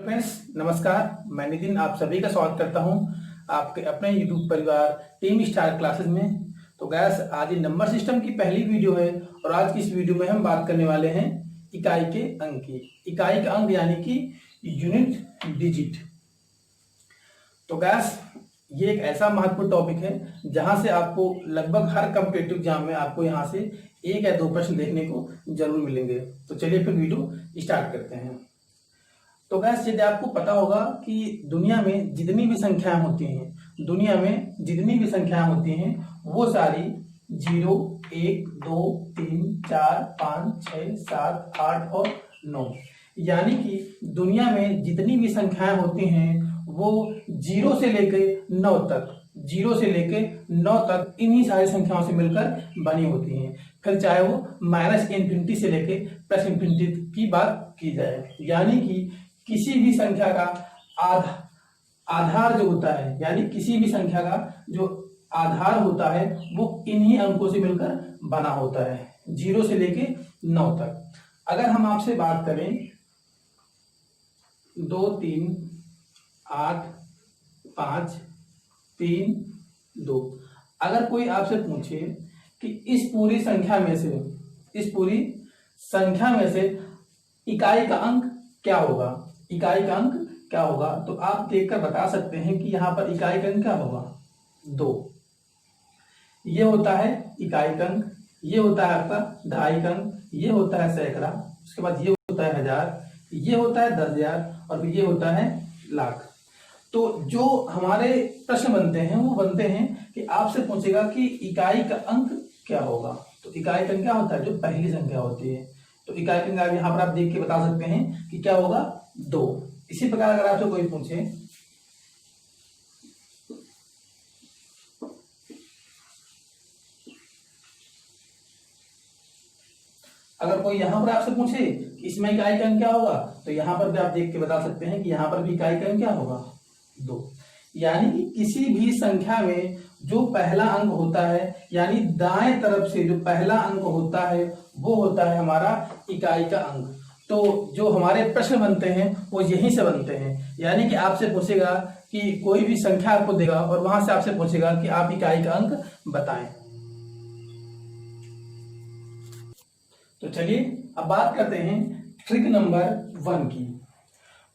Friends नमस्कार, मैं नितिन आप सभी का स्वागत करता हूं आपके अपने यूट्यूब परिवार टीम स्टार क्लासेस में। तो गैस आज ये नंबर सिस्टम की पहली वीडियो है और आज की इस वीडियो में हम बात करने वाले हैं इकाई के अंक की। इकाई का अंक यानी कि यूनिट डिजिट। तो गैस ये एक ऐसा महत्वपूर्ण टॉपिक है जहां से आपको लगभग हर कॉम्पिटिटिव एग्जाम में आपको यहाँ से एक या दो प्रश्न देखने को जरूर मिलेंगे। तो चलिए फिर वीडियो स्टार्ट करते हैं। तो गैस यदि आपको पता होगा कि दुनिया में जितनी भी संख्याएं होती हैं वो सारी 0, 1, 2, 3, 4, 5, 6, 7, 8 और 9, यानी कि दुनिया में जितनी भी संख्याएं होती हैं वो 0 से लेके 9 तक इन्हीं सारी संख्याओं से मिलकर बनी होती हैं। फिर चाहे वो -इन्फिनिटी से लेके +इन्फिनिटी की बात की जाए, यानी कि किसी भी संख्या का आधार जो होता है, यानी किसी भी संख्या का जो आधार होता है वो इन्हीं अंकों से मिलकर बना होता है 0 से लेके 9 तक। अगर हम आपसे बात करें 2, 3, 8, 5, 3, 2, अगर कोई आपसे पूछे कि इस पूरी संख्या में से इकाई का अंक क्या होगा, तो आप देखकर बता सकते हैं कि यहाँ पर इकाई का अंक क्या होगा 2। ये होता है इकाई का अंक, ये होता है आपका दहाई का अंक, ये होता है सैकड़ा, उसके बाद ये होता है हजार, ये होता है 10,000 और फिर ये होता है लाख। तो जो हमारे प्रश्न बनते हैं वो बनते हैं कि आपसे पूछेगा कि इकाई का अंक क्या होगा। तो इकाई का अंक क्या होता है, जो पहली संख्या होती है। तो इकाई का अंक यहाँ पर आप देख के बता सकते हैं कि क्या होगा 2। इसी प्रकार अगर आपसे कोई पूछे यहां पर आपसे पूछे कि इसमें इकाई का अंक क्या होगा, तो यहां पर भी आप देख के बता सकते हैं कि यहां पर भी इकाई का अंक क्या होगा 2। यानी कि किसी भी संख्या में जो पहला अंक होता है, यानी दाएं तरफ से जो पहला अंक होता है वो होता है हमारा इकाई का अंक। तो जो हमारे प्रश्न बनते हैं वो यहीं से बनते हैं, यानी कि आपसे पूछेगा कि कोई भी संख्या आपको देगा और वहां से आपसे पूछेगा कि आप इकाई का अंक बताएं। तो चलिए अब बात करते हैं ट्रिक नंबर 1 की।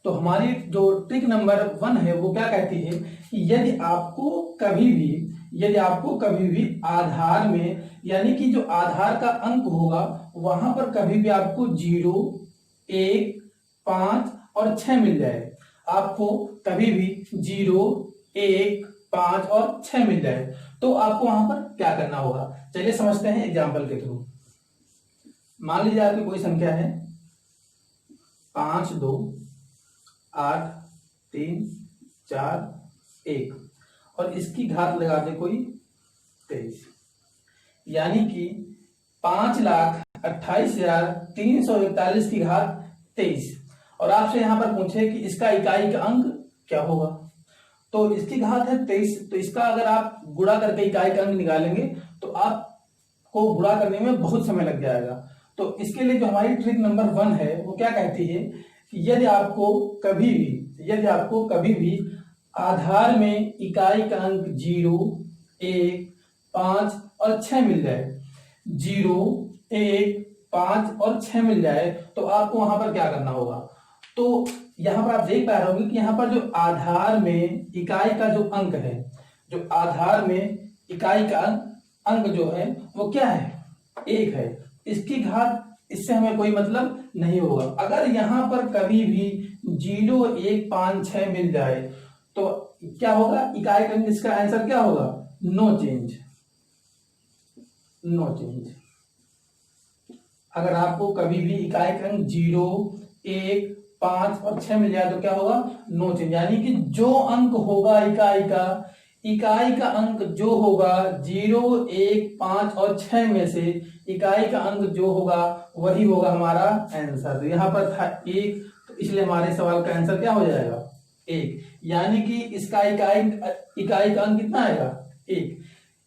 तो हमारी जो ट्रिक नंबर 1 है वो क्या कहती है कि यदि आपको कभी भी आधार में, यानी कि जो आधार का अंक होगा वहां पर कभी भी आपको 0, 1, 5 और 6 मिल जाए, आपको कभी भी 0, 1, 5 और 6 मिल जाए, तो आपको वहां पर क्या करना होगा। चलिए समझते हैं एग्जाम्पल के थ्रू। मान लीजिए आपकी कोई संख्या है 5, 2, 8, 3, 4, 1 और इसकी घात लगा दे कोई 23, यानी कि 5,28,341 की घात 23। और आपसे यहां पर पूछे कि इसका इकाई का अंक क्या होगा, तो इसकी घात है 23, तो इसका अगर आप गुणा करके इकाई का अंक निकालेंगे तो आपको गुणा करने में बहुत समय लग जाएगा। तो इसके लिए जो हमारी ट्रिक नंबर 1 है वो क्या कहती है कि यदि आपको कभी भी आधार में इकाई का अंक 0, 1, 5 और 6 मिल जाए, 0, 1, 5 और 6 मिल जाए, तो आपको वहां पर क्या करना होगा। तो यहां पर आप देख पा रहे होंगे कि यहां पर जो आधार में इकाई का जो अंक है, जो आधार में इकाई का अंक जो है वो क्या है 1 है। इसकी घात इससे हमें कोई मतलब नहीं होगा। अगर यहां पर कभी भी 0, 1, 5, 6 मिल जाए तो क्या होगा, इकाई का अंक, इसका आंसर क्या होगा नो चेंज। अगर आपको कभी भी इकाई का अंक 0, 1, 5 और 6 मिल जाए तो क्या होगा नो चेंज, यानी कि जो अंक होगा इकाई का अंक जो होगा 0, 1, 5 और 6 में से इकाई का अंक जो होगा वही होगा हमारा आंसर। तो यहाँ पर था 1, तो इसलिए हमारे सवाल का आंसर क्या हो जाएगा 1, यानी कि इसका इकाई का अंक कितना आएगा 1।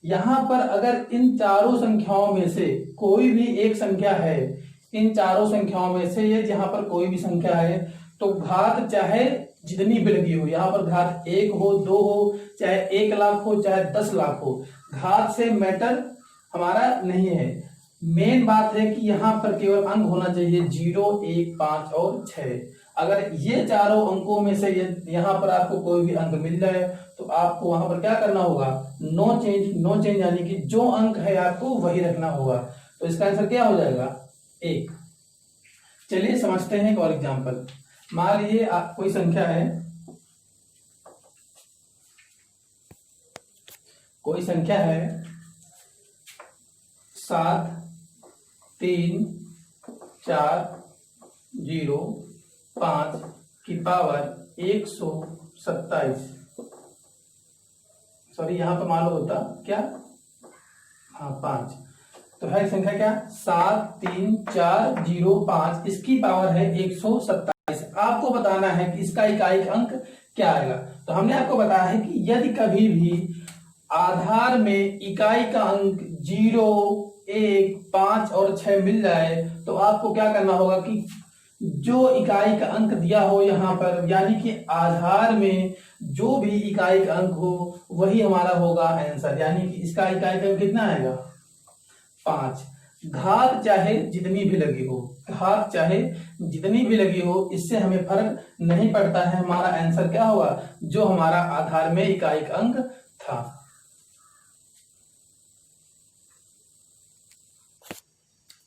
यहां पर अगर इन चारों संख्याओं में से कोई भी एक संख्या है, इन चारों संख्याओं में से ये जहां पर कोई भी संख्या है तो घात चाहे जितनी भी लगी हो, यहाँ पर घात 1 हो, 2 हो, चाहे 1 लाख हो, चाहे 10 लाख हो, घात से मैटर हमारा नहीं है। मेन बात है कि यहाँ पर केवल अंक होना चाहिए 0, 1, 5 और 6। अगर ये चारों अंकों में से यहाँ पर आपको कोई भी अंक मिल जाए तो आपको वहां पर क्या करना होगा, नो चेंज। नो चेंज यानी कि जो अंक है आपको वही रखना होगा। तो इसका आंसर क्या हो जाएगा, 1। चलिए समझते हैं एक और एग्जाम्पल। मान लीजिए कोई संख्या है, कोई संख्या है 7, 3, 4, 0, 5 की पावर 127। सॉरी यहाँ पर मालूम होता क्या, हाँ 5। तो है संख्या क्या, 7, 3, 4, 0, 5, इसकी पावर है 127। आपको बताना है कि इसका इकाई अंक क्या आएगा। तो हमने आपको बताया है कि यदि कभी भी आधार में इकाई का अंक 0, 1, 5 और 6 मिल जाए तो आपको क्या करना होगा कि जो इकाई का अंक दिया हो यहाँ पर, यानी कि आधार में जो भी इकाई का अंक हो वही हमारा होगा आंसर। यानी कि इसका इकाई का अंक कितना आएगा, 5। घात चाहे जितनी भी लगी हो, घात चाहे जितनी भी लगी हो, इससे हमें फर्क नहीं पड़ता है। हमारा आंसर क्या होगा, जो हमारा आधार में इकाई का अंक था।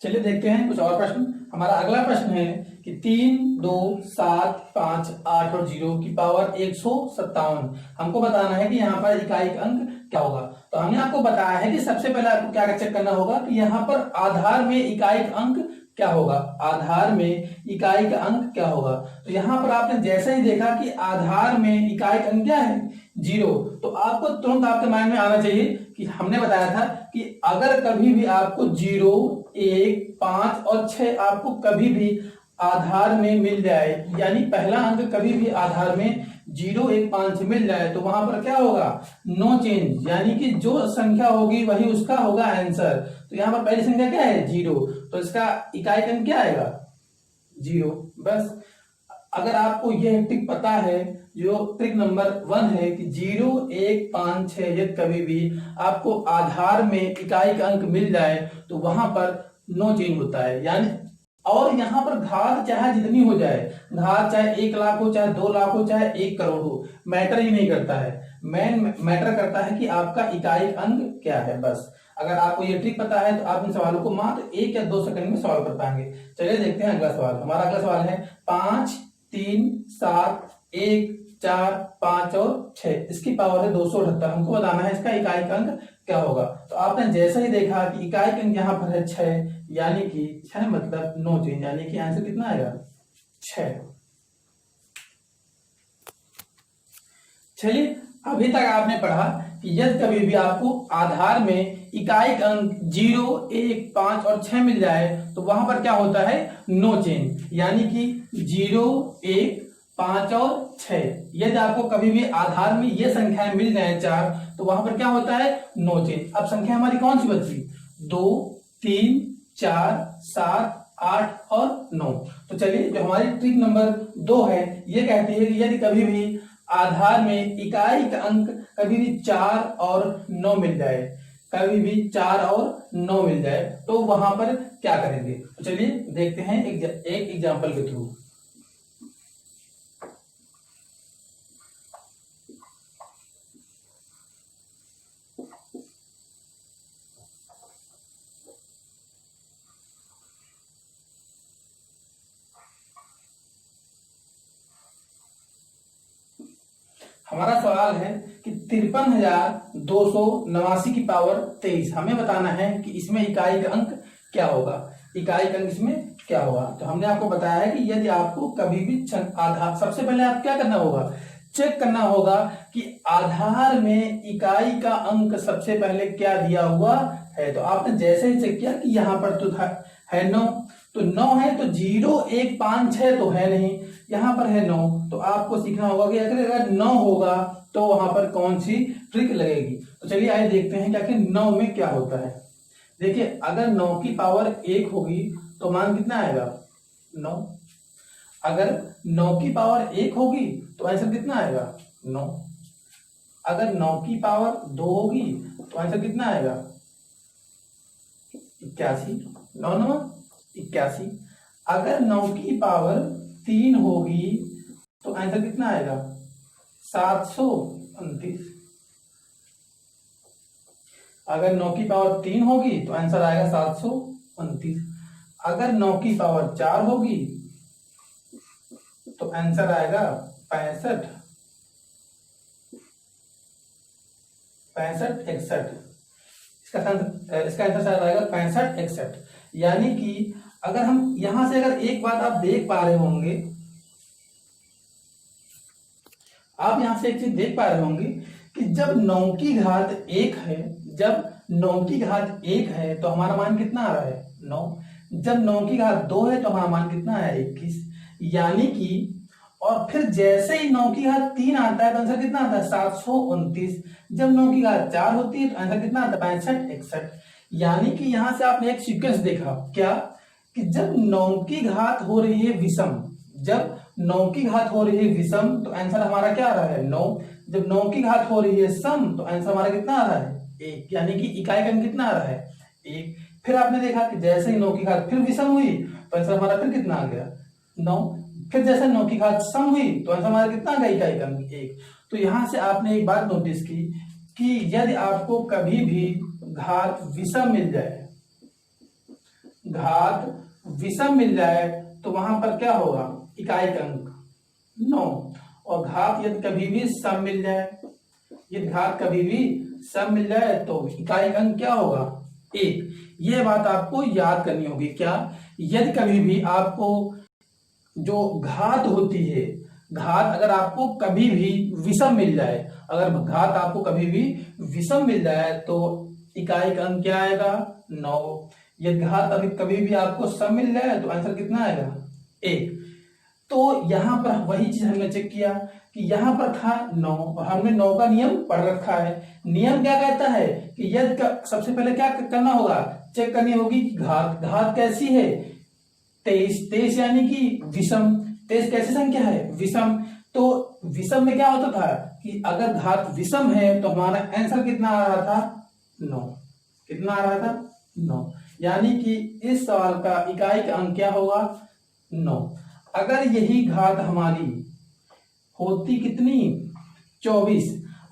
चलिए देखते हैं कुछ और प्रश्न। हमारा अगला प्रश्न है कि 3, 2, 7, 5, 8 और 0 की पावर 157। हमको बताना है कि यहाँ पर इकाई का अंक क्या होगा। तो हमने आपको बताया है कि सबसे पहले आपको क्या चेक करना होगा कि यहाँ पर आधार में इकाई का अंक क्या होगा, आधार में इकाई का अंक क्या होगा। तो यहाँ पर आपने जैसे ही देखा कि आधार में इकाई का अंक क्या है, 0, तो आपको तुरंत आपके माइंड में आना चाहिए कि हमने बताया था कि अगर कभी भी आपको 0, 1, 5 और 6 आपको कभी भी आधार में मिल जाए, यानी पहला अंक कभी भी आधार में 0, 1, 5 से मिल जाए तो वहां पर क्या होगा, नो चेंज, यानी कि जो संख्या होगी वही उसका होगा आंसर। तो यहाँ पर पहली संख्या क्या है, 0, तो इसका इकाई अंक क्या आएगा, 0। बस अगर आपको यह ट्रिक पता है, जो ट्रिक नंबर 1 है कि 0, 1, 5, 6 यदि कभी भी आपको आधार में इकाई का अंक मिल जाए तो वहां पर नो चेंज होता है। यानी और यहाँ पर घात चाहे जितनी हो जाए, घात चाहे 1 लाख हो, चाहे 2 लाख हो, चाहे 1 करोड़ हो, मैटर ही नहीं करता है। मैटर करता है कि आपका इकाई अंक क्या है। बस अगर आपको ये ट्रिक पता है तो आप इन सवालों को मात्र 1 या 2 सेकंड में सॉल्व कर पाएंगे। चलिए देखते हैं अगला सवाल। हमारा अगला सवाल है 5, 3, 7, 1, 4, 5 और 6, इसकी पावर है 278। हमको बताना है इसका इकाई अंक क्या होगा। तो आपने जैसे ही देखा कि इकाई अंक यहाँ पर है 6, यानी कि 6 मतलब नो चेंज, यानी कि आंसर कितना आएगा, 6। चलिए अभी तक आपने पढ़ा कि यदि कभी भी आपको आधार में इकाई अंक 0, 1, 5 और 6 मिल जाए तो वहां पर क्या होता है, नो चेंज, यानी कि 0, 1, 5 और 6। यदि आपको कभी भी आधार में ये संख्याएं मिल जाए 4 तो वहां पर क्या होता है, नो चेंज। अब संख्या हमारी कौन सी बची, 2, 3, 4, 7, 8 और 9। तो चलिए जो हमारी ट्रिक नंबर 2 है ये कहती है कि यदि कभी भी आधार में इकाई का अंक कभी भी 4 और 9 मिल जाए, कभी भी 4 और 9 मिल जाए तो वहां पर क्या करेंगे। तो चलिए देखते हैं एक एग्जांपल के थ्रू। हमारा सवाल है कि 53,289 की पावर 23। हमें बताना है कि इसमें इकाई का अंक क्या होगा, इकाई का अंक इसमें क्या होगा। तो हमने आपको बताया है कि यदि आपको कभी भी आधार, सबसे पहले आप क्या करना होगा, चेक करना होगा कि आधार में इकाई का अंक सबसे पहले क्या दिया हुआ है। तो आपने जैसे ही चेक किया कि यहाँ पर तो है 9, तो 9 है तो 0, 1, 5, 6 तो है नहीं, यहाँ पर है 9। तो आपको सीखना होगा कि अगर 9 होगा तो वहां पर कौन सी ट्रिक लगेगी। तो चलिए आइए देखते हैं कि आखिर 9 में क्या होता है। देखिए अगर 9 की पावर 1 होगी तो मान कितना आएगा, 9। अगर 9 की पावर 1 होगी तो आंसर कितना आएगा 9। अगर 9 की पावर 2 होगी तो आंसर कितना आएगा 81। 9 9 81। अगर 9 की पावर 3 होगी तो आंसर कितना आएगा 729। अगर 9 की पावर 3 होगी तो आंसर आएगा 729। अगर 9 की पावर 4 होगी तो आंसर आएगा 65 65 61। इसका आंसर शायद आएगा 65 61। यानी कि अगर हम यहां से अगर एक बात आप देख पा रहे होंगे, आप यहां से एक चीज देख पा रहे होंगे कि जब 9 की घात 1 है, जब 9 की घात 1 है तो हमारा मान कितना आ रहा है 9। जब 9 की घात 2 है तो हमारा मान कितना है 21। यानी कि और फिर जैसे ही 9 की घात 3 आता है तो आंसर कितना आता है 729। जब 9 की घात 4 होती है तो आंसर कितना आता है 65 61। यानी कि यहां से आपने एक सीक्वेंस देखा क्या कि जब 9 की घात हो रही है विषम, जब 9 की घात हो रही है विषम तो आंसर हमारा क्या आ रहा है 9। जब 9 की घात हो रही है सम तो आंसर हमारा कितना आ रहा है 1। यानी कि इकाई का अंक कितना आ रहा है 1। फिर आपने देखा कि जैसे ही 9 की घात फिर विषम हुई तो आंसर हमारा फिर कितना आ गया 9। फिर जैसे 9 की घात सम हुई तो आंसर हमारा कितना आ गया इकाई का अंक 1। तो यहां से आपने एक बात नोटिस की कि यदि आपको कभी भी घात विषम मिल जाए, घात विषम मिल जाए तो वहां पर क्या होगा इकाई का अंक 9। और घात यदि कभी भी सम मिल जाए, यदि घात कभी भी सम मिल जाए तो इकाई का अंक क्या होगा 1। यह बात आपको याद करनी होगी। क्या यदि कभी भी आपको जो घात होती है, घात अगर आपको कभी भी विषम मिल जाए, अगर घात आपको कभी भी विषम मिल जाए तो इकाई का अंक क्या आएगा 9। यदि घात अभी कभी भी आपको सम मिल जाए तो आंसर कितना आएगा 1। तो यहां पर वही चीज हमने चेक किया कि यहां पर था 9 और हमने 9 का नियम पढ़ रखा है। नियम क्या कहता है कि यदि सबसे पहले क्या करना होगा, चेक करनी होगी कि घात कैसी है 23। 23 यानी कि विषम। 23 कैसी संख्या है विषम। तो विषम में क्या होता था कि अगर घात विषम है तो हमारा आंसर कितना आ रहा था 9। कितना आ रहा था 9। यानी कि इस सवाल का इकाई का अंक क्या होगा 9। अगर यही घात हमारी होती कितनी 24,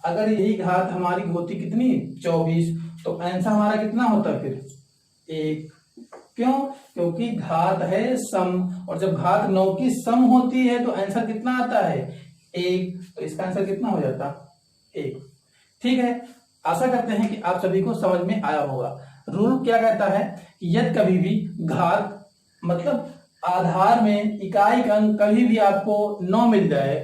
अगर यही घात हमारी होती कितनी 24 तो आंसर हमारा कितना होता फिर 1। क्यों? क्योंकि घात है सम और जब घात 9 की सम होती है तो आंसर कितना आता है 1। तो इसका आंसर कितना हो जाता 1। ठीक है, आशा करते हैं कि आप सभी को समझ में आया होगा। रूल क्या कहता है कि यदि कभी भी घात मतलब आधार में इकाई का अंक कभी भी आपको 9 मिल जाए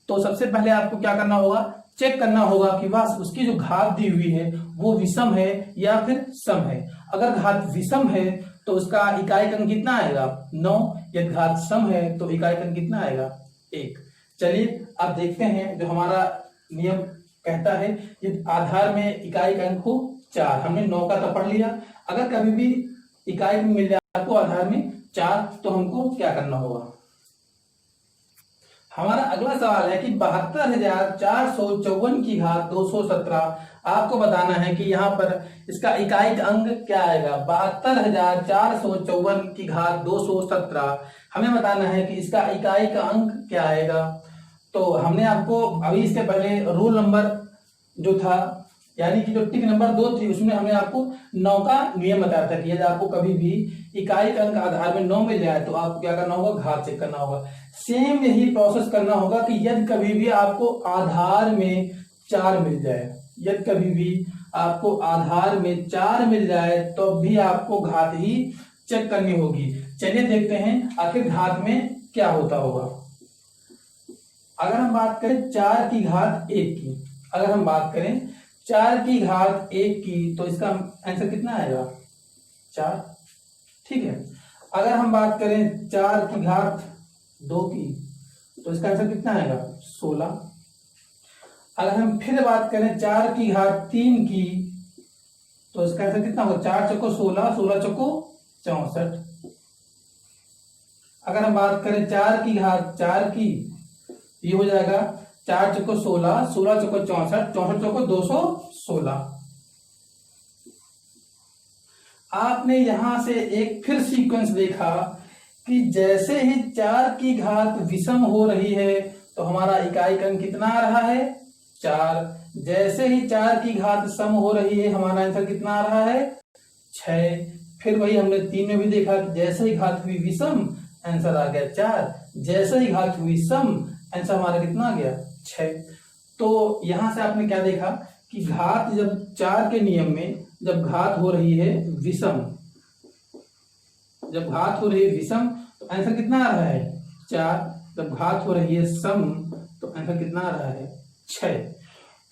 तो सबसे पहले आपको क्या करना होगा, चेक करना होगा कि वह उसकी जो घात दी हुई है वो विषम है या फिर सम है। अगर घात विषम है तो उसका इकाई का अंक कितना आएगा 9। यदि घात सम है तो इकाई का अंक कितना आएगा 1। चलिए अब देखते हैं जो हमारा नियम कहता है यदि आधार में इकाई का अंक हो 4, हमने 9 का तो पढ़ लिया। अगर कभी भी इकाई में मिल जाए आपको आधार में 4 तो हमको क्या करना होगा। हमारा अगला सवाल है कि 72,454 की घात 217 आपको बताना है कि यहाँ पर इसका इकाई का अंक क्या आएगा। 72,454 की घात 217 हमें बताना है कि इसका इकाई का अंक क्या आएगा। तो हमने आपको अभी इसके पहले रूल नंबर जो था यानी कि जो टिक नंबर 2 थी उसमें हमने आपको 9 का नियम बताया था कि यदि आपको कभी भी इकाई का अंक आधार में 9 मिल जाए तो आपको क्या करना होगा, घात चेक करना होगा। सेम यही प्रोसेस करना होगा कि यदि कभी भी आपको आधार में 4 मिल जाए, यदि कभी भी आपको आधार में 4 मिल जाए तो भी आपको घात ही चेक करनी होगी। चलिए देखते हैं आखिर घात में क्या होता होगा। अगर हम बात करें 4 की घात 1 की, अगर हम बात करें 4 की घात 1 की तो इसका आंसर कितना आएगा 4। ठीक है, अगर हम बात करें 4 की घात 2 की तो इसका आंसर कितना आएगा 16। अगर हम फिर बात करें 4 की घात 3 की तो इसका आंसर कितना होगा 4 चौको 16, 16 चौको 64। अगर हम बात करें 4 की घात 4 की, ये हो जाएगा 4 चौको 16, 16 चौको 64, 64 चौको 216। आपने यहां से एक फिर सीक्वेंस देखा कि जैसे ही 4 की घात विषम हो रही है तो हमारा इकाई अंक कितना आ रहा है 4। जैसे ही 4 की घात सम हो रही है हमारा आंसर कितना आ रहा है 6। फिर वही हमने 3 में भी देखा कि जैसे ही घात हुई विषम आंसर आ गया 4, जैसे ही घात हुई सम आंसर हमारा कितना आ गया 6। तो यहां से आपने क्या देखा कि घात जब 4 के नियम में जब घात हो रही है विषम, जब घात हो रही है विषम तो आंसर कितना आ रहा है 4। जब घात हो रही है सम तो आंसर कितना आ रहा है 6।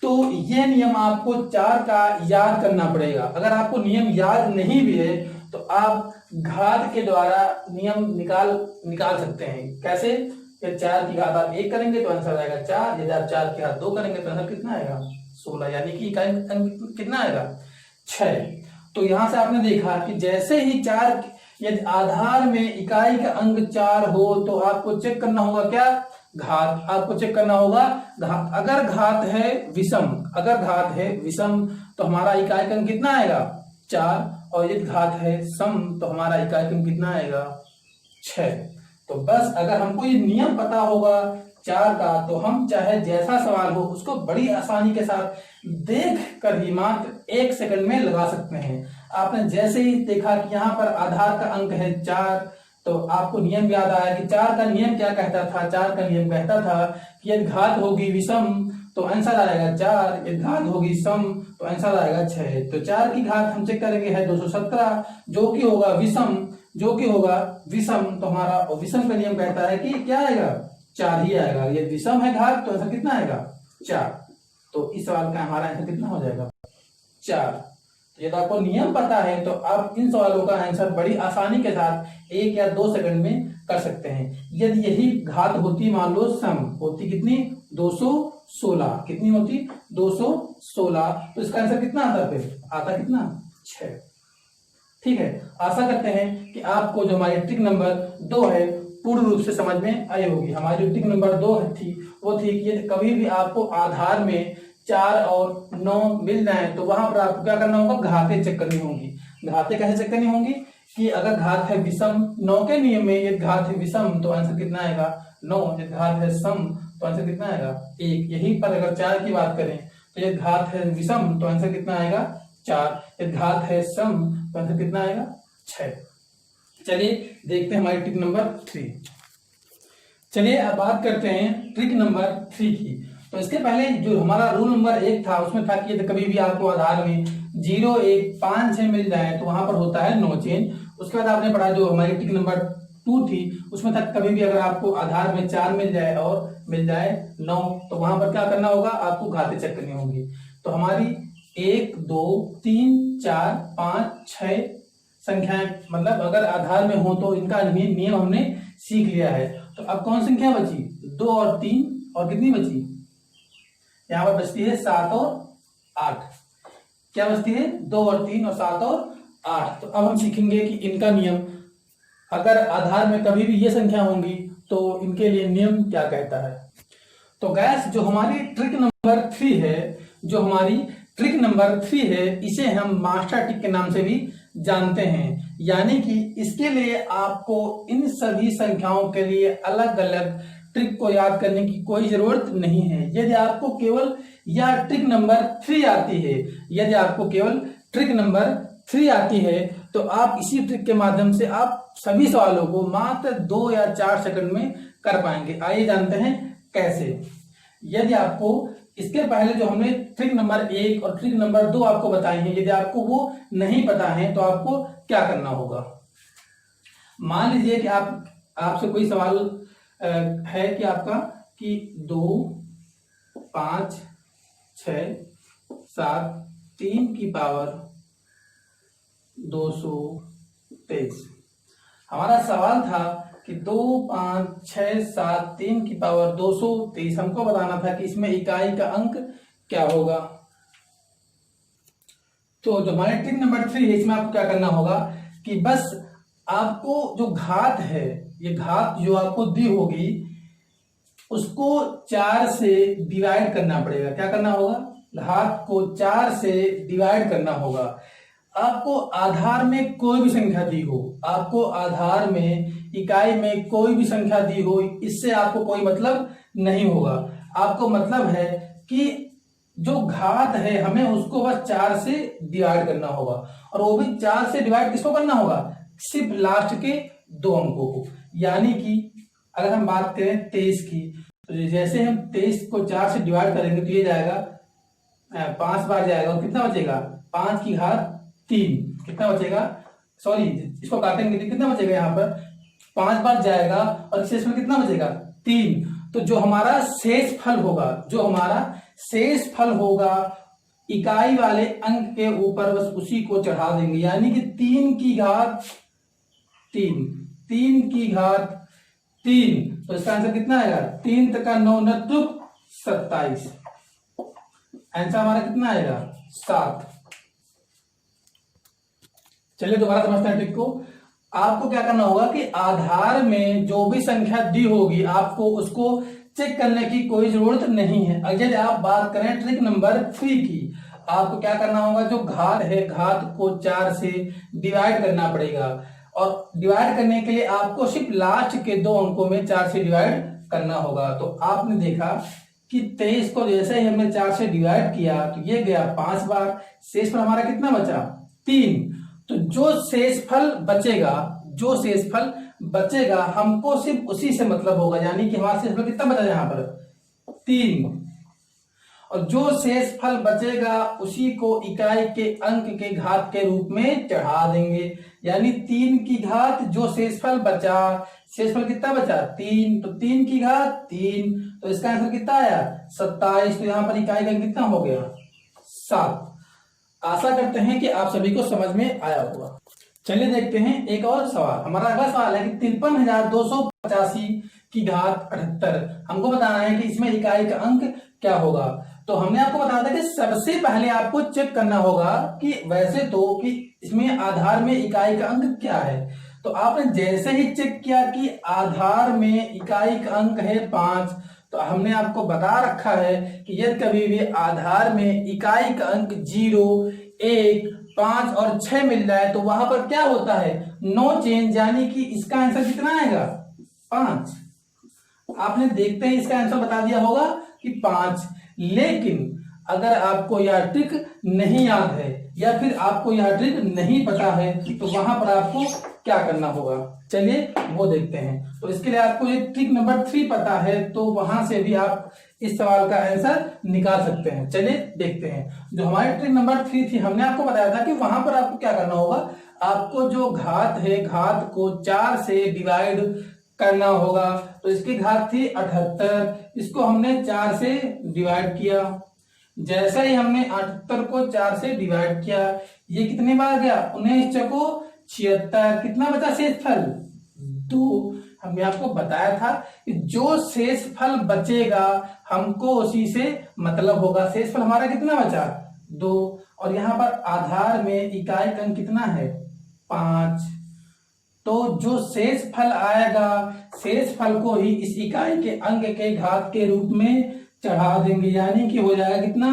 तो यह नियम आपको 4 का याद करना पड़ेगा। अगर आपको नियम याद नहीं भी है तो आप घात के द्वारा नियम निकाल सकते हैं। कैसे? यदि 4 की घात आप 1 करेंगे तो आंसर आएगा 4, यदि आप 4 की घात 2 करेंगे तो आंसर कितना आएगा 16, यानी कि इकाई अंक कितना आएगा 6। तो यहां से आपने देखा कि जैसे ही 4 यदि आधार में इकाई का अंक 4 हो तो आपको चेक करना होगा क्या घात, आपको चेक करना होगा घात। अगर घात है विषम, अगर घात है विषम तो हमारा इकाई अंक कितना आएगा 4, और यदि घात है सम तो हमारा इकाई अंक कितना आएगा 6। तो बस अगर हमको ये नियम पता होगा 4 का तो हम चाहे जैसा सवाल हो उसको बड़ी आसानी के साथ देख कर ही मात्र 1 सेकंड में लगा सकते हैं। आपने जैसे ही देखा कि यहाँ पर आधार का अंक है 4 तो आपको नियम याद आया कि 4 का नियम क्या कहता था। 4 का नियम कहता था कि यदि घात होगी विषम तो आंसर आएगा 4, यदि घात होगी सम तो आंसर आएगा 6। तो 4 की घात हम चेक करेंगे है 217 जो कि होगा विषम, जो कि होगा विषम। तो हमारा विषम का नियम कहता है कि क्या आएगा 4 ही आएगा। यदि विषम है घात तो आंसर कितना आएगा 4। तो इस सवाल का हमारा आंसर कितना हो जाएगा 4। यदि आपको नियम पता है तो आप इन सवालों का आंसर बड़ी आसानी के साथ 1 या 2 सेकंड में कर सकते हैं। यदि यही घात होती मान लो सम होती कितनी 216, कितनी होती 216 तो इसका आंसर कितना आता फिर आता कितना 6। ठीक है, आशा करते हैं कि आपको जो हमारी ट्रिक नंबर 2 है पूर्ण रूप से समझ में आई होगी। हमारी ट्रिक नंबर 2 थी वो थी कि यदि कभी भी आपको आधार में 4 और 9 मिल जाए तो वहां पर आपको क्या करना होगा घातें चेक करनी होंगी। घातें कैसे चेक करनी होंगी कि अगर घात है विषम 9 के नियम में यदि घात है विषम तो आंसर कितना आएगा 9, यदि घात है सम तो आंसर कितना आएगा 1। यहीं पर अगर 4 की बात करें तो यदि घात है विषम तो आंसर कितना आएगा 4, यदि घात है सम तो आंसर कितना आएगा 6। चलिए देखते हैं हमारी ट्रिक नंबर 3। चलिए अब बात करते हैं ट्रिक नंबर 3 की। तो इसके पहले जो हमारा रूल नंबर 1 था उसमें था कि यदि कभी भी आपको आधार में 0, 1, 5, 6 मिल जाए तो वहां पर होता है नो चेंज। उसके बाद आपने पढ़ा जो हमारी ट्रिक नंबर 2 थी उसमें था कभी भी अगर आपको आधार में 4 मिल जाए और मिल जाए 9 तो वहां पर क्या करना होगा आपको घातें चेक करनी होंगी। तो हमारी 1, 2, 3, 4, 5, 6 संख्याएं मतलब अगर आधार में हो तो इनका नियम हमने सीख लिया है। तो अब कौन संख्या बची 2 और 3 और कितनी बची यहाँ पर बचती है 7 और 8। क्या बचती है 2 और 3 और 7 और 8। तो अब हम सीखेंगे कि इनका नियम अगर आधार में कभी भी ये संख्या होंगी तो इनके लिए नियम क्या कहता है। तो गैस जो हमारी ट्रिक नंबर 3 है, जो हमारी ट्रिक नंबर 3 है इसे हम मास्टर ट्रिक के नाम से भी जानते हैं। यानी कि इसके लिए आपको इन सभी संख्याओं के लिए अलग अलग ट्रिक को याद करने की कोई जरूरत नहीं है। यदि आपको केवल यह ट्रिक नंबर 3 आती है, यदि आपको केवल ट्रिक नंबर 3 आती है तो आप इसी ट्रिक के माध्यम से आप सभी सवालों को मात्र 2 या 4 सेकंड में कर पाएंगे। आइए जानते हैं कैसे। यदि आपको इसके पहले जो हमने ट्रिक नंबर 1 और ट्रिक नंबर 2 आपको बताई है यदि आपको वो नहीं पता है तो आपको क्या करना होगा। मान लीजिए कि आपसे कोई सवाल है कि आपका कि 2, 5, 6, 7, 3 की पावर 223। हमारा सवाल था कि 2, 5, 6, 7, 3 की पावर 223 हमको बताना था कि इसमें इकाई का अंक क्या होगा। तो जो हमारे ट्रिक नंबर 3 है इसमें आपको क्या करना होगा कि बस आपको जो घात है ये घात जो आपको दी होगी उसको 4 से डिवाइड करना पड़ेगा। क्या करना होगा? घात को 4 से डिवाइड करना होगा। आपको आधार में कोई भी संख्या दी हो, आपको आधार में इकाई में कोई भी संख्या दी हो, इससे आपको कोई मतलब नहीं होगा। आपको मतलब है कि जो घात है हमें उसको बस 4 से डिवाइड करना होगा, और वो भी 4 से डिवाइड किसको करना होगा? सिर्फ लास्ट के 2 अंकों को। यानी कि अगर हम बात करें 23 की, तो जैसे हम 23 को 4 से डिवाइड करेंगे तो ये जाएगा 5 बार जाएगा, और कितना बचेगा? 5 की घात 3। कितना बचेगा? सॉरी, इसको काटेंगे तो कितना बचेगा? यहाँ पर 5 बार जाएगा और शेष में कितना बचेगा? 3। तो जो हमारा शेष फल होगा, जो हमारा शेष फल होगा इकाई वाले अंक के ऊपर बस उसी को चढ़ा देंगे। यानी कि 3 की घात 3, 3 की घात 3। तो इसका आंसर कितना आएगा? 3 तक 9 9 27। आंसर हमारा कितना आएगा? 7। चलिए दोबारा समझते हैं ट्रिक को। आपको क्या करना होगा कि आधार में जो भी संख्या दी होगी आपको उसको चेक करने की कोई जरूरत नहीं है। अगर आप बात करें ट्रिक नंबर 3 की, आपको क्या करना होगा? जो घात है घात को 4 से डिवाइड करना पड़ेगा, और डिवाइड करने के लिए आपको सिर्फ लास्ट के 2 अंकों में 4 से डिवाइड करना होगा। तो आपने देखा कि 23 को जैसे ही हमने 4 से डिवाइड किया तो ये गया 5 बार, शेष फल हमारा कितना बचा? 3। तो जो शेष फल बचेगा, जो शेष फल बचेगा हमको सिर्फ उसी से मतलब होगा। यानी कि हमारा शेष फल कितना बचा यहाँ पर? 3। और जो शेष फल बचेगा उसी को इकाई के अंक के घात के रूप में चढ़ा देंगे। यानी 3 की घात जो शेष फल बचा, शेष फल कितना बचा? 3। तो 3 की घात 3, तो इसका आंसर कितना आया? 27। तो यहाँ पर इकाई का अंक कितना हो गया? 7। आशा करते हैं कि आप सभी को समझ में आया होगा। चलिए देखते हैं एक और सवाल। हमारा अगला सवाल है कि 53,285 की घात 78। हमको बताना है कि इसमें इकाई का अंक क्या होगा। तो हमने आपको बताया था कि सबसे पहले आपको चेक करना होगा कि वैसे तो कि इसमें आधार में इकाई का अंक क्या है। तो आपने जैसे ही चेक किया कि आधार में इकाई का अंक है 5, तो हमने आपको बता रखा है कि यदि कभी भी आधार में इकाई का अंक 0, 1, 5 और 6 मिल जाए तो वहां पर क्या होता है? No change. यानी कि इसका आंसर कितना आएगा? 5। आपने देखते ही इसका आंसर बता दिया होगा कि 5। लेकिन अगर आपको यह ट्रिक नहीं याद है या फिर आपको यह ट्रिक नहीं पता है तो वहां पर आपको क्या करना होगा, चलिए वो देखते हैं। तो इसके लिए आपको ये ट्रिक नंबर 3 पता है तो वहां से भी आप इस सवाल का आंसर निकाल सकते हैं। चलिए देखते हैं। जो हमारी ट्रिक नंबर 3 थी हमने आपको बताया था कि वहां पर आपको क्या करना होगा, आपको जो घात है घात को 4 से डिवाइड करना होगा। तो इसकी घात थी 78, इसको हमने 4 से डिवाइड किया। जैसे ही हमने 78 को 4 से डिवाइड किया, ये कितने बार गया? 19 चौको 76। कितना बचा शेष फल? 2। हमने आपको बताया था कि जो शेष फल बचेगा हमको उसी से मतलब होगा। शेष फल हमारा कितना बचा? 2। और यहाँ पर आधार में इकाई का अंक कितना है? 5। तो जो शेष फल आएगा शेष फल को ही इस इकाई के अंक के घात के रूप में चढ़ा देंगे। यानी कि हो जाएगा कितना?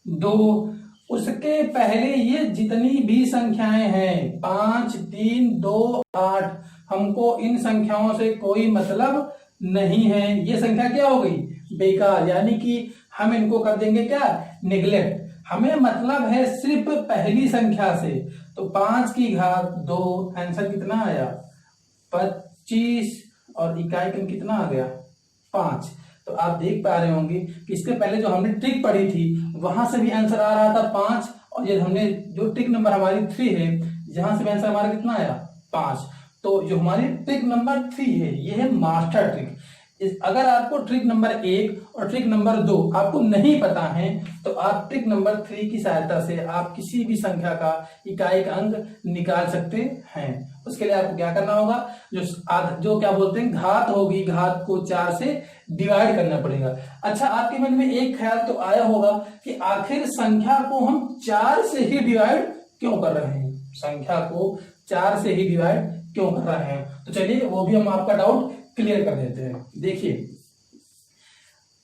2। उसके पहले ये जितनी भी संख्याएं हैं 5, 3, 2, 8, हमको इन संख्याओं से कोई मतलब नहीं है। ये संख्या क्या हो गई? बेकार। यानी कि हम इनको कर देंगे क्या? निगलेक्ट। हमें मतलब है सिर्फ पहली संख्या से। तो 5 की घात 2, आंसर कितना आया? 25। और इकाई का कितना आ गया? 5। तो आप देख पा रहे होंगे कि इसके पहले जो हमने ट्रिक पढ़ी थी वहां से भी आंसर आ रहा था 5, और ये हमने जो ट्रिक नंबर हमारी 3 है जहां से भी आंसर हमारा कितना आया? 5। तो जो हमारी ट्रिक नंबर 3 है ये है मास्टर ट्रिक। अगर आपको ट्रिक नंबर 1 और ट्रिक नंबर 2 आपको नहीं पता है तो आप ट्रिक नंबर 3 की सहायता से आप किसी भी संख्या का इकाई का अंक निकाल सकते हैं। उसके लिए आपको क्या करना होगा, जो क्या बोलते हैं घात होगी, घात को 4 से डिवाइड करना पड़ेगा। अच्छा, आपके मन में एक ख्याल तो आया होगा कि आखिर संख्या को हम 4 से ही डिवाइड क्यों कर रहे हैं? संख्या को 4 से ही डिवाइड क्यों कर रहे हैं। तो चलिए वो भी हम आपका डाउट क्लियर कर देते हैं। देखिए,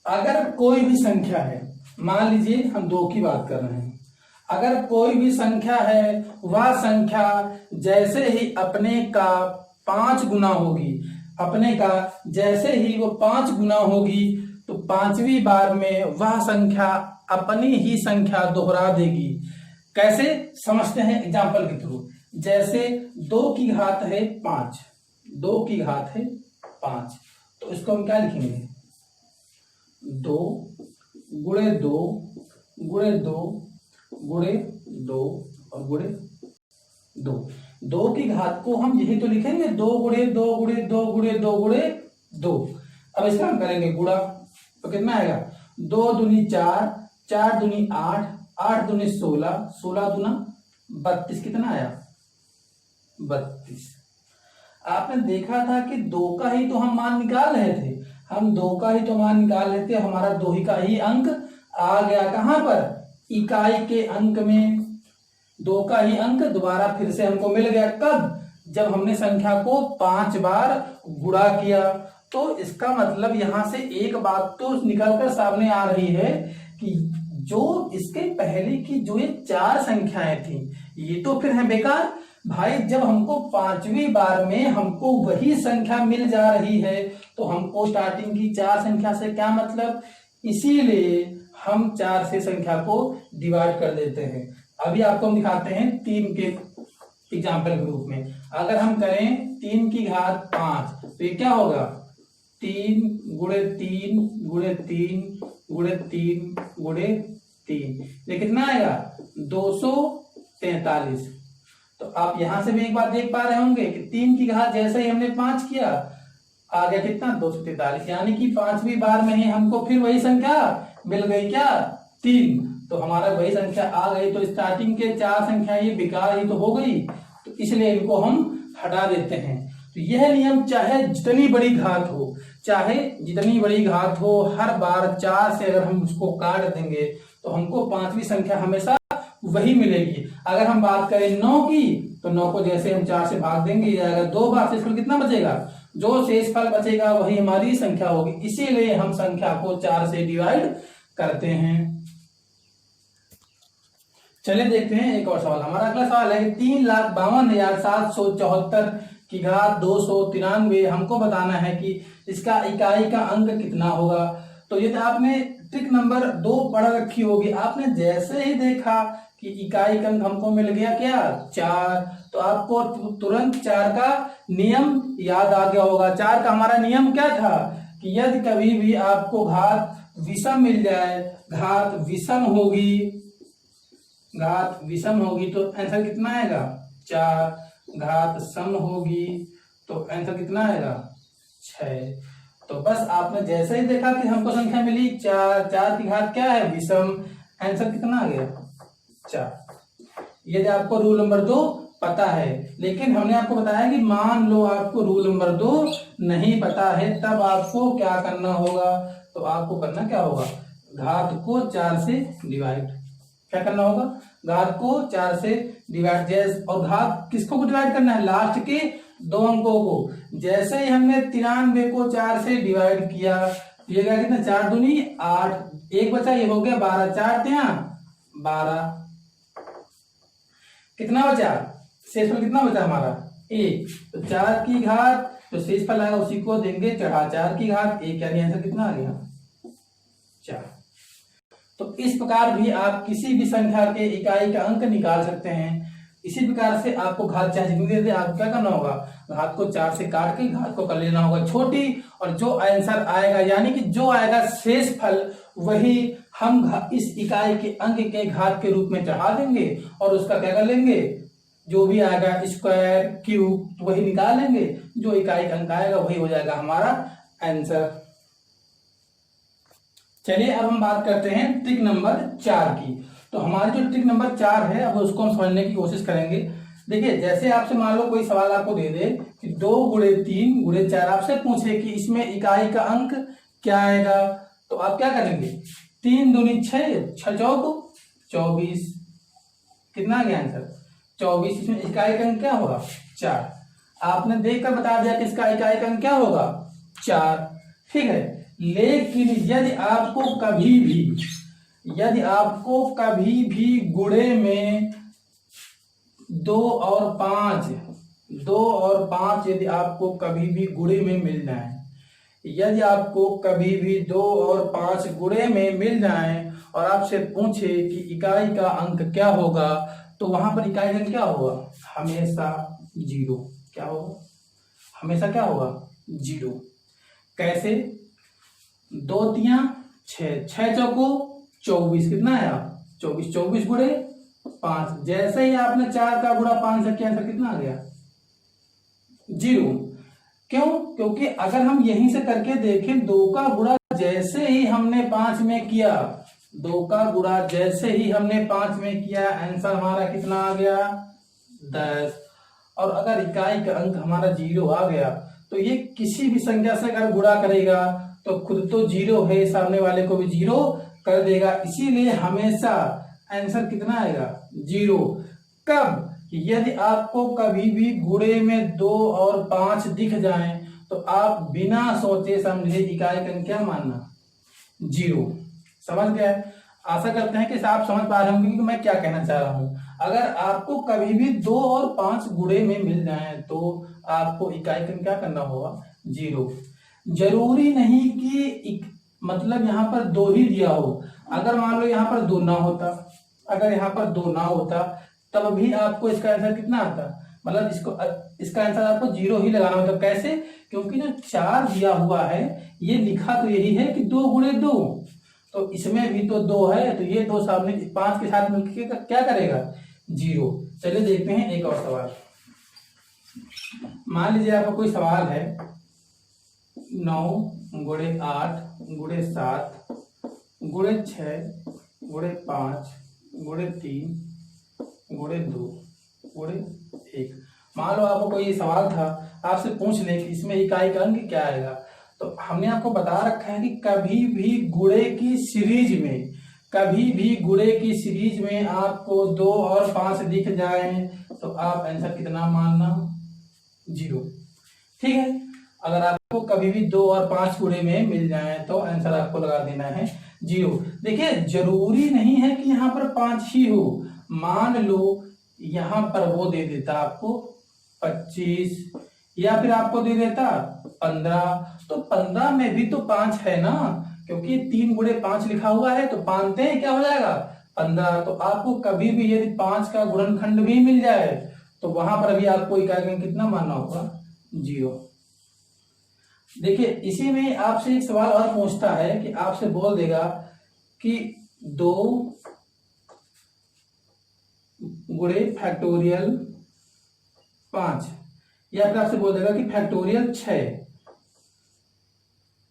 अगर कोई भी संख्या है, मान लीजिए हम 2 की बात कर रहे हैं, अगर कोई भी संख्या है, वह संख्या जैसे ही अपने का 5 गुना होगी, अपने का जैसे ही वो 5 गुना होगी, तो 5वीं बार में वह संख्या अपनी ही संख्या दोहरा देगी। कैसे समझते हैं एग्जाम्पल के थ्रू। जैसे 2 की घात है 5, 2 की घात है 5, तो इसको हम क्या लिखेंगे, 2 गुणे 2 गुणे 2 गुणे 2 और गुणे 2। 2 की घात को हम यही तो लिखेंगे, 2 गुणे 2 गुणे 2 गुणे 2 गुणे 2। अब इसका हम करेंगे गुणा, तो कितना आएगा, 2 दूनी 4, 4 दूनी 8, 8 दूनी 16, 16 दूना 32, कितना आया 32। आपने देखा था कि 2 का ही तो हम मान निकाल रहे थे, हम 2 का ही तो मान निकाल रहे थे, हमारा 2 ही का ही अंक आ गया कहां पर, इकाई के अंक में। 2 का ही अंक दोबारा फिर से हमको मिल गया, कब, जब हमने संख्या को 5 बार गुणा किया। तो इसका मतलब यहां से एक बात तो निकलकर सामने आ रही है कि जो इसके पहले की जो ये 4 संख्याएं थी, ये तो फिर है बेकार भाई। जब हमको 5वीं बार में हमको वही संख्या मिल जा रही है, तो हमको स्टार्टिंग की 4 संख्या से क्या मतलब, इसीलिए हम 4 से संख्या को डिवाइड कर देते हैं। अभी आपको हम दिखाते हैं 3 के एग्जाम्पल के रूप में। अगर हम करें 3 की घात 5, तो ये क्या होगा, 3 गुणे 3 गुणे 3 गुणे 3 गुणे 3, ये कितना आएगा 243। तो आप यहां से भी एक बात देख पा रहे होंगे कि 3 की घात जैसे ही हमने 5 किया, आ गया कितना 243, यानी कि 5वीं बार में ही हमको फिर वही संख्या मिल गई, क्या 3। तो हमारा वही संख्या आ गई, तो स्टार्टिंग के 4 संख्या ये बेकार ही तो हो गई, तो इसलिए इनको हम हटा देते हैं। तो यह नियम चाहे जितनी बड़ी घात हो, चाहे जितनी बड़ी घात हो, हर बार 4 से अगर हम उसको काट देंगे तो हमको 5वीं संख्या हमेशा वही मिलेगी। अगर हम बात करें 9 की, तो 9 को जैसे हम 4 से भाग देंगे, ये आएगा 2 बार, शेषफल कितना बचेगा, जो शेषफल बचेगा वही हमारी संख्या होगी। इसीलिए हम संख्या को 4 से डिवाइड करते हैं। चलिए देखते हैं एक और सवाल। हमारा अगला सवाल है 3,52,774 की घात 293, हमको बताना है कि इसका इकाई का अंक कितना होगा। तो ये आपने ट्रिक नंबर 2 पढ़ रखी होगी। आपने जैसे ही देखा कि इकाई का अंक हमको मिल गया क्या 4, तो आपको तुरंत 4 का नियम याद आ गया होगा। 4 का हमारा नियम क्या था कि यदि कभी भी आपको घात विषम मिल जाए, घात विषम होगी, घात विषम होगी तो आंसर कितना आएगा 4, घात सम होगी तो आंसर कितना आएगा 6। तो बस आपने जैसे ही देखा कि हमको संख्या मिली 4, 4 की घात क्या है विषम, आंसर कितना आ गया 4। यदि आपको रूल नंबर 2 पता है, लेकिन हमने आपको बताया कि मान लो आपको रूल नंबर 2 नहीं पता है, तब आपको क्या करना होगा, तो आपको करना क्या होगा, घात को 4 से डिवाइड, क्या करना होगा, घात को 4 से डिवाइड। जैसे और घात किसको डिवाइड करना है, लास्ट के 2 अंकों को। जैसे ही हमने 93 को 4 से डिवाइड किया, ये गया कितना 4 दूनी 8, एक बचा ये हो गया 12, 4 3 12, कितना बचा शेषफल कितना बचा हमारा 1। तो 4 की घात तो शेषफल आएगा उसी को देंगे चढ़ा 4 की घात 1, यानी आंसर कितना आ गया 4। तो इस प्रकार भी आप किसी भी संख्या के इकाई का अंक निकाल सकते हैं। इसी प्रकार से आपको घात चाहे जितनी दे दे, आपको क्या करना होगा, घात को 4 से काट के घात को कर लेना होगा छोटी, और जो आंसर आएगा यानी कि जो आएगा शेषफल वही हम इस इकाई के अंक के घात के रूप में चढ़ा देंगे और उसका क्या कर लेंगे, जो भी आएगा स्क्वायर क्यूब तो वही निकाल लेंगे, जो इकाई का अंक आएगा वही हो जाएगा हमारा आंसर। चलिए अब हम बात करते हैं ट्रिक नंबर 4 की। तो हमारी जो ट्रिक नंबर 4 है अब उसको हम समझने की कोशिश करेंगे। देखिए जैसे आपसे मान लो कोई सवाल आपको दे दे कि 2 गुणे 3 गुणे 4, आपसे पूछे कि इसमें इकाई का अंक क्या आएगा, तो आप क्या करेंगे, 3 दूनी 6, 6 चौक 24, कितना आ गया आंसर 24। इसमें इकाई का अंक क्या होगा 4। आपने देखकर बता दिया कि इसका इकाई का अंक क्या होगा 4, ठीक है। लेकिन यदि आपको कभी भी गुणे में 2 और 5 यदि आपको कभी भी गुणे में मिल जाए, यदि आपको कभी भी 2 और 5 गुणे में मिल जाए और आपसे पूछे कि इकाई का अंक क्या होगा, तो वहां पर इकाई का अंक क्या होगा, हमेशा 0। क्या होगा, हमेशा क्या होगा 0। कैसे, 2 तिया 6, 6 चौको 24, कितना आया 24, 24 गुणे 5। जैसे ही आपने 4 का गुणा 5 से किया आंसर कितना आ गया 0। क्यों, क्योंकि अगर हम यहीं से करके देखें 2 का गुणा जैसे ही हमने 5 में किया, 2 का गुणा जैसे ही हमने 5 में किया, आंसर हमारा कितना आ गया 10। और अगर इकाई का अंक हमारा 0 आ गया तो ये किसी भी संख्या से अगर गुणा करेगा तो खुद तो 0 है, सामने वाले को भी 0 कर देगा, इसीलिए हमेशा आंसर कितना आएगा 0। कब, यदि आपको कभी भी गुणे में 2 और 5 दिख जाएं तो आप बिना सोचे समझे इकाई का अंक क्या मानना 0। समझ गए, आशा करते हैं कि आप समझ पा रहे होंगे कि मैं क्या कहना चाह रहा हूं। अगर आपको कभी भी 2 और 5 गुणे में मिल जाए तो आपको इकाई का क्या करना होगा 0। जरूरी नहीं कि मतलब यहाँ पर 2 ही दिया हो, अगर मान लो यहाँ पर 2 ना होता, अगर यहाँ पर 2 ना होता तब भी आपको इसका आंसर कितना आता, मतलब इसका आंसर आपको 0 ही लगाना होता। कैसे, क्योंकि जो 4 दिया हुआ है ये लिखा तो यही है कि 2 गुणे 2, तो इसमें भी तो 2 है, तो ये 2 सामने 5 के साथ मिलकर क्या करेगा 0। चलिए देखते हैं एक और सवाल। मान लीजिए आपका कोई सवाल है 9 गुणे 8 गुणे 7 गुणे 6 गुणे 5 गुणे 3 गुणे 2 गुणे 1। मान लो आपको कोई सवाल था, आपसे पूछ ले कि इसमें इकाई का अंक क्या आएगा, तो हमने आपको बता रखा है कि कभी भी गुणे की सीरीज में आपको 2 और 5 दिख जाए तो आप आंसर कितना मानना 0, ठीक है। अगर आपको कभी भी 2 और 5 गुणे में मिल जाए तो आंसर आपको लगा देना है 0। देखिए जरूरी नहीं है कि यहाँ पर 5 ही हो, मान लो यहां पर वो दे देता आपको 25 या फिर आपको दे देता 15, तो 15 में भी तो 5 है ना, क्योंकि 3 गुणे 5 लिखा हुआ है, तो 5 क्या हो जाएगा 15। तो आपको कभी भी यदि 5 का गुणनखंड भी मिल जाए तो वहां पर भी आपको इकाई का कितना मानना होगा 0। देखिए इसी में आपसे एक सवाल और पूछता है कि आपसे बोल देगा कि 2 गुणे फैक्टोरियल 5, या फिर आपसे बोल देगा कि फैक्टोरियल 6,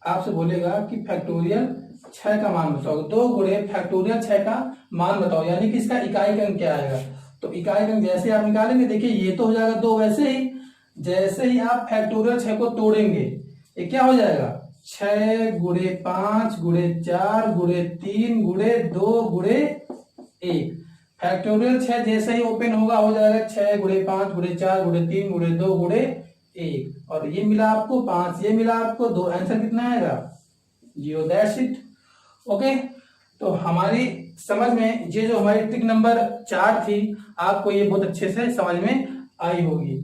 आपसे बोलेगा कि फैक्टोरियल 6 का मान बताओ, 2 गुणे फैक्टोरियल 6 का मान बताओ, यानी कि इसका इकाई का अंक क्या आएगा। तो इकाई का अंक जैसे आप निकालेंगे, देखिए ये तो हो जाएगा 2, वैसे ही जैसे ही आप फैक्टोरियल 6 को तोड़ेंगे ये क्या हो जाएगा 6 गुणे 5 गुणे 4 गुणे 3 गुणे 2 गुणे 1। फैक्टोरियल 6 जैसे ही ओपन होगा हो जाएगा 6 गुणे 5 गुणे 4 गुणे 3 गुणे 2 गुणे 1, और ये मिला आपको 5, ये मिला आपको 2, आंसर कितना आएगा 0। That's it. ओके, तो हमारी समझ में ये जो हमारी ट्रिक नंबर 4 थी, आपको ये बहुत अच्छे से समझ में आई होगी।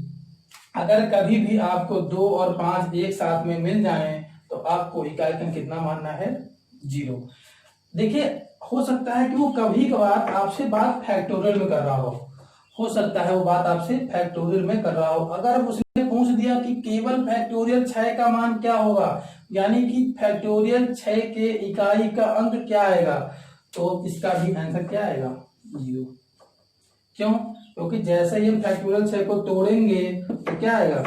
अगर कभी भी आपको 2 और 5 एक साथ में मिल जाए तो आपको इकाई का कितना मानना है 0। देखिए हो सकता है कि वो कभी कभार आपसे बात फैक्टोरियल में कर रहा हो सकता है वो बात आपसे फैक्टोरियल में कर रहा हो। अगर उसने पूछ दिया कि केवल फैक्टोरियल 6 का मान क्या होगा, यानी कि फैक्टोरियल 6 के इकाई का अंक क्या आएगा, तो इसका भी आंसर क्या आएगा 0। क्यों, क्योंकि जैसे ही हम फैक्टोरियल 6 को तोड़ेंगे तो क्या आएगा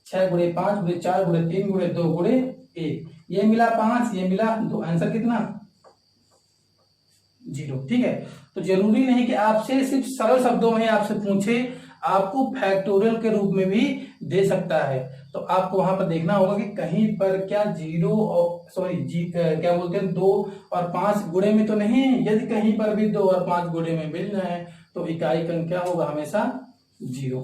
6 गुणे 5 गुणे 4 गुणे 3 गुणे 2 गुणे 1, ये मिला 5 ये मिला 2, आंसर कितना 0। ठीक है, तो जरूरी नहीं कि आपसे सिर्फ सरल शब्दों में आपसे पूछे, आपको फैक्टोरियल के रूप में भी दे सकता है। तो आपको वहां पर देखना होगा कि कहीं पर क्या 0 और क्या बोलते हैं 2 और 5 गुणे में तो नहीं। यदि कहीं पर भी 2 और 5 गुणे में मिल जाए तो इकाई का क्या होगा हमेशा 0।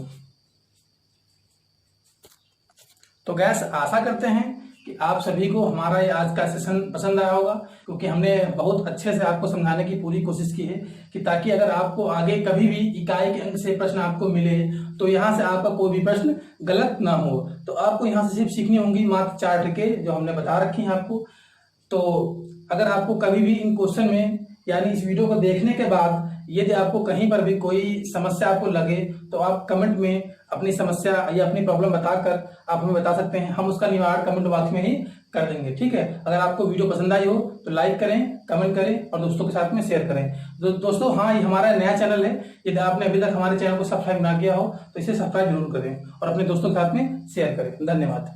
तो गैस आशा करते हैं कि आप सभी को हमारा ये आज का सेशन पसंद आया होगा, क्योंकि हमने बहुत अच्छे से आपको समझाने की पूरी कोशिश की है कि ताकि अगर आपको आगे कभी भी इकाई के अंक से प्रश्न आपको मिले तो यहाँ से आपका कोई भी प्रश्न गलत ना हो। तो आपको यहाँ से सिर्फ सीखनी होंगी मात्र 4 ट्रिकें जो हमने बता रखी हैं आपको। तो अगर आपको कभी भी इन क्वेश्चन में यानी इस वीडियो को देखने के बाद यदि आपको कहीं पर भी कोई समस्या आपको लगे तो आप कमेंट में अपनी समस्या या अपनी प्रॉब्लम बताकर आप हमें बता सकते हैं, हम उसका निवारण कमेंट बॉक्स में ही कर देंगे। ठीक है, अगर आपको वीडियो पसंद आई हो तो लाइक करें, कमेंट करें और दोस्तों के साथ में शेयर करें। दोस्तों हाँ, ये हमारा नया चैनल है, यदि आपने अभी तक हमारे चैनल को सब्सक्राइब ना किया हो तो इसे सब्सक्राइब जरूर करें और अपने दोस्तों के साथ में शेयर करें। धन्यवाद।